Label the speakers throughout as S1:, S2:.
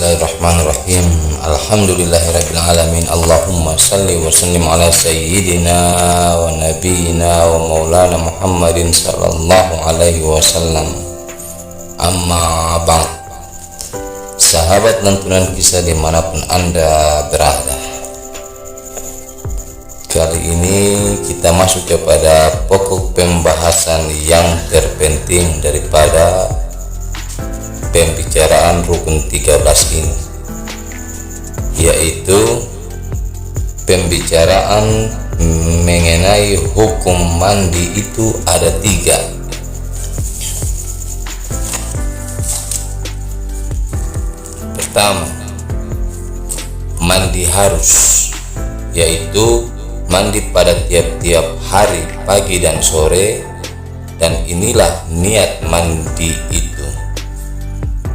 S1: Bismillahirrahmanirrahim. Alhamdulillahirabbil alamin. Allahumma shalli wa sallim ala sayyidina wa nabiyyina wa maulana Muhammadin sallallahu alaihi wasallam. Amma ba'd. Sahabat lantunan kisah dimanapun Anda berada, kali ini kita masuk kepada pokok pembahasan yang terpenting daripada pembicaraan rukun 13 ini, yaitu pembicaraan mengenai hukum mandi. Itu ada 3. Pertama, mandi harus, yaitu mandi pada tiap-tiap hari pagi dan sore, dan inilah niat mandi itu.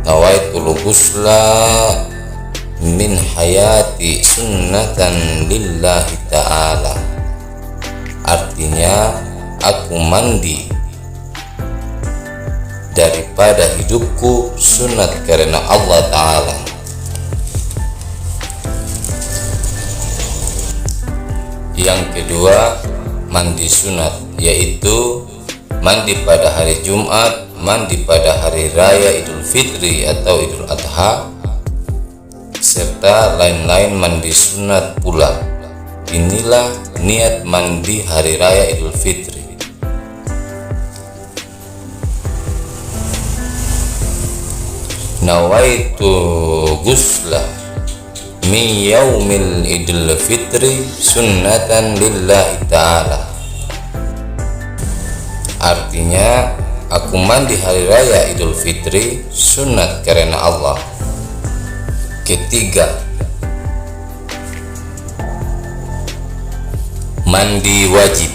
S1: Nawaitul ghusla min hayati sunnatan lillahi ta'ala. Artinya, aku mandi daripada hidupku sunat karena Allah Ta'ala. Yang kedua, mandi sunat, yaitu mandi pada hari Jumat, mandi pada hari raya Idul Fitri atau Idul Adha, serta lain-lain mandi sunat pula. Inilah niat mandi hari raya Idul Fitri. Nawaitu ghusla min yaumil Idul Fitri sunnatan lillahi ta'ala. Artinya, aku mandi hari raya Idul Fitri sunat karena Allah. Ketiga, mandi wajib,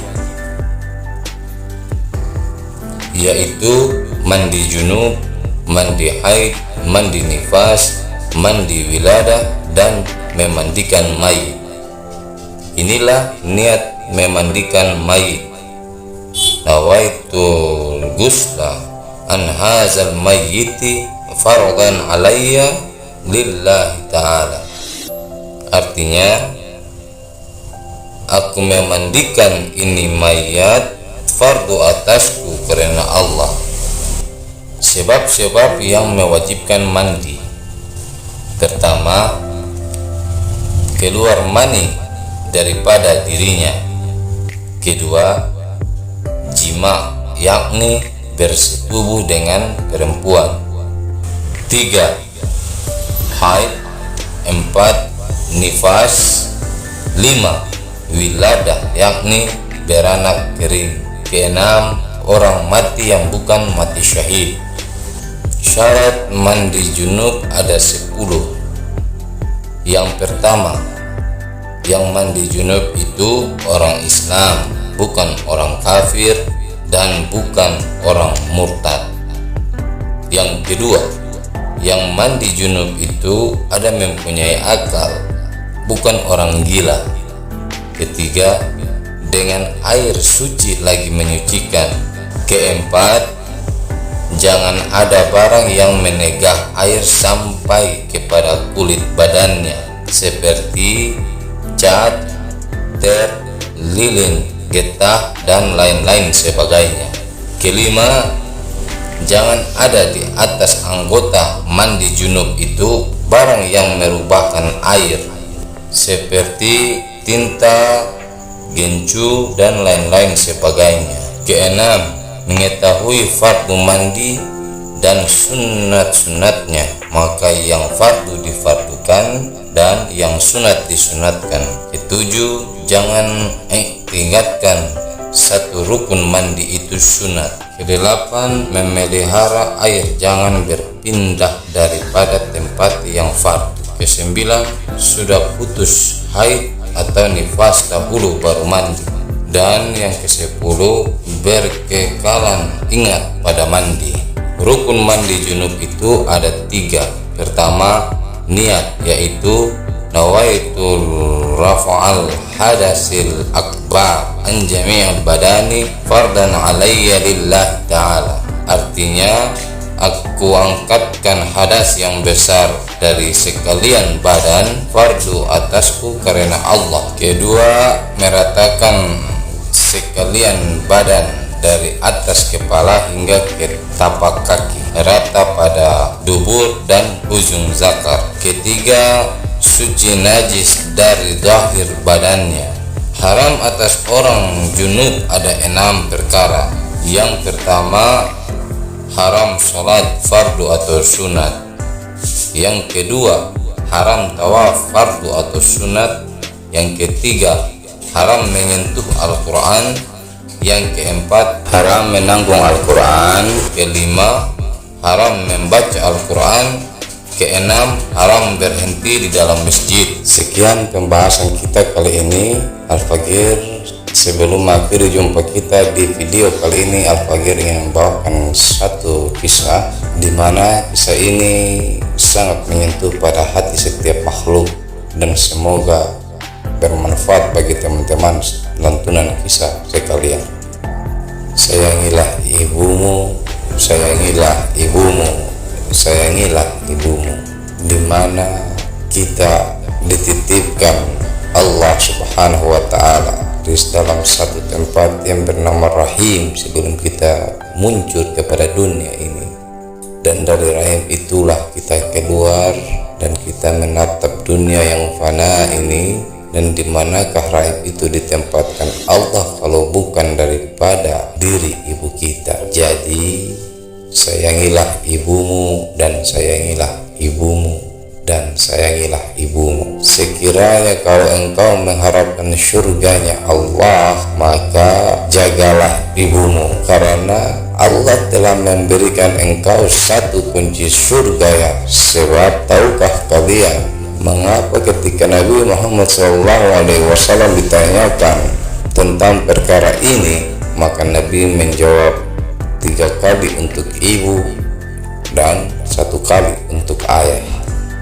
S1: yaitu mandi junub, mandi haid, mandi nifas, mandi wiladah, dan memandikan mayit. Inilah niat memandikan mayit. Nawaitul ghusla an hazal mayyiti fardan alayya lillahi ta'ala. Artinya, aku memandikan ini mayat fardu atasku karena Allah. Sebab-sebab yang mewajibkan mandi: pertama, keluar mani daripada dirinya. Kedua, jima, yakni bersetubuh dengan perempuan. 3, haid. 4, nifas. 5, wiladah, yakni beranak kering. 6, orang mati yang bukan mati syahid. Syarat mandi junub ada 10. Yang pertama, yang mandi junub itu orang Islam, bukan orang kafir dan bukan orang murtad. Yang kedua, yang mandi junub itu ada mempunyai akal, bukan orang gila. Ketiga, dengan air suci lagi menyucikan. Keempat, jangan ada barang yang menegah air sampai kepada kulit badannya, seperti cat, ter, lilin, getah, dan lain-lain sebagainya. Kelima, jangan ada di atas anggota mandi junub itu barang yang merubahkan air, seperti tinta, gencu, dan lain-lain sebagainya. Keenam, mengetahui fardu mandi dan sunat-sunatnya, maka yang fardu difardukan dan yang sunat disunatkan. Ketujuh, jangan tinggalkan satu rukun mandi itu sunat. Kedelapan, memelihara air, jangan berpindah daripada tempat yang fardu. Kesembilan, sudah putus haid atau nifas dahulu baru mandi. Dan yang ke-10, berkekalan ingat pada mandi. Rukun mandi junub itu ada 3. Pertama, niat, yaitu nawaitul rafa'al hadasil akbar an jami'al badani fardan alayya lillahi ta'ala. Artinya, aku angkatkan hadas yang besar dari sekalian badan fardu atasku karena Allah. Kedua, meratakan sekalian badan dari atas kepala hingga ke tapak kaki, rata pada dubur dan ujung zakar. Ketiga, suci najis dari zahir badannya. Haram atas orang junub ada 6 perkara. Yang pertama, haram sholat fardu atau sunat. Yang kedua, haram tawaf fardu atau sunat. Yang ketiga, haram menyentuh Al-Quran. Yang keempat, haram menanggung Al-Quran. Kelima, haram membaca Al-Quran. Keenam, haram berhenti di dalam masjid. Sekian pembahasan kita kali ini. Al-Fagir, sebelum akhir jumpa kita di video kali ini, Al-Fagir ingin membawakan satu kisah di mana kisah ini sangat menyentuh pada hati setiap makhluk dan semoga bermanfaat bagi teman-teman lantunan kisah sekalian. Sayangilah ibumu, sayangilah ibumu, sayangilah ibumu. Di mana kita dititipkan Allah Subhanahu wa Ta'ala di dalam satu tempat yang bernama Rahim sebelum kita muncul kepada dunia ini, dan dari Rahim itulah kita keluar dan kita menatap dunia yang fana ini. Dan di manakah Rahim itu ditempatkan Allah kalau bukan daripada diri ibu kita? Jadi sayangilah ibumu dan sayangilah ibumu dan sayangilah ibumu. Sekiranya kalau engkau mengharapkan surganya Allah, maka jagalah ibumu, karena Allah telah memberikan engkau satu kunci surga ya. Sebab tahukah kalian mengapa ketika Nabi Muhammad SAW ditanyakan tentang perkara ini, maka Nabi menjawab 3 kali untuk ibu dan 1 kali untuk ayah?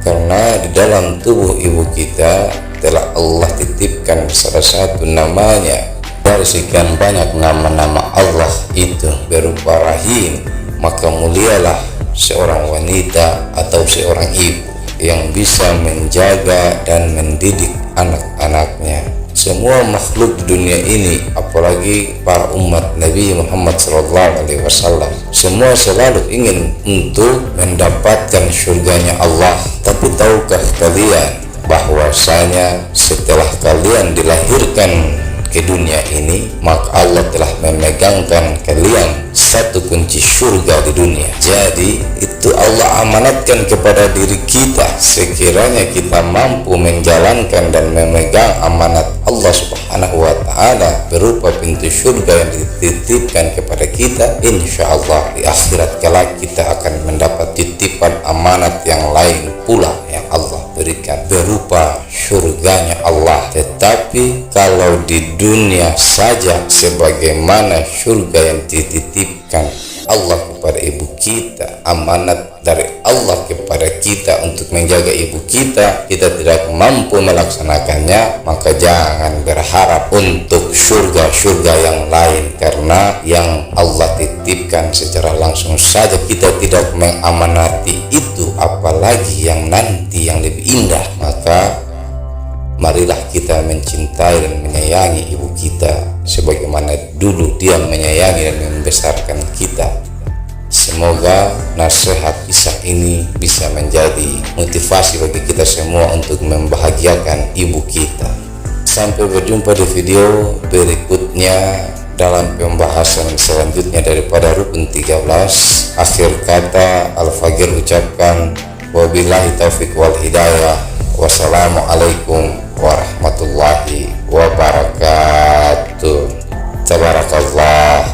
S1: Karena di dalam tubuh ibu kita telah Allah titipkan salah satu namanya dari sekian banyak nama-nama Allah itu berupa Rahim. Maka mulialah seorang wanita atau seorang ibu yang bisa menjaga dan mendidik anak-anaknya. Semua makhluk di dunia ini, apalagi para umat Nabi Muhammad SAW, semua selalu ingin untuk mendapatkan surganya Allah. Tapi tahukah kalian bahwasanya setelah kalian dilahirkan ke dunia ini, maka Allah telah memegangkan kalian satu kunci surga di dunia. Jadi itu Allah amanatkan kepada diri kita. Sekiranya kita mampu menjalankan dan memegang amanat Allah Subhanahu wa Ta'ala berupa pintu surga yang dititipkan kepada kita, insya Allah di akhirat kelak kita akan mendapat titipan amanat yang lain pula yang Allah berikan berupa surganya Allah. Tetapi kalau di dunia saja sebagaimana surga yang dititipkan Allah kepada ibu kita, amanat dari Allah kepada kita untuk menjaga ibu kita, kita tidak mampu melaksanakannya, maka jangan berharap untuk surga-surga yang lain, karena yang Allah titipkan secara langsung saja kita tidak mengamanati itu, apalagi yang nanti yang lebih indah. Maka marilah kita mencintai dan menyayangi ibu kita sebagaimana dulu dia menyayangi dan membesarkan kita. Semoga nasihat kisah ini bisa menjadi motivasi bagi kita semua untuk membahagiakan ibu kita. Sampai berjumpa di video berikutnya dalam pembahasan selanjutnya daripada rukun 13. Akhir kata Al-Fagir ucapkan wabillahi taufiq wal hidayah. Wassalamualaikum warahmatullahi wabarakatuh. Tabarakallah.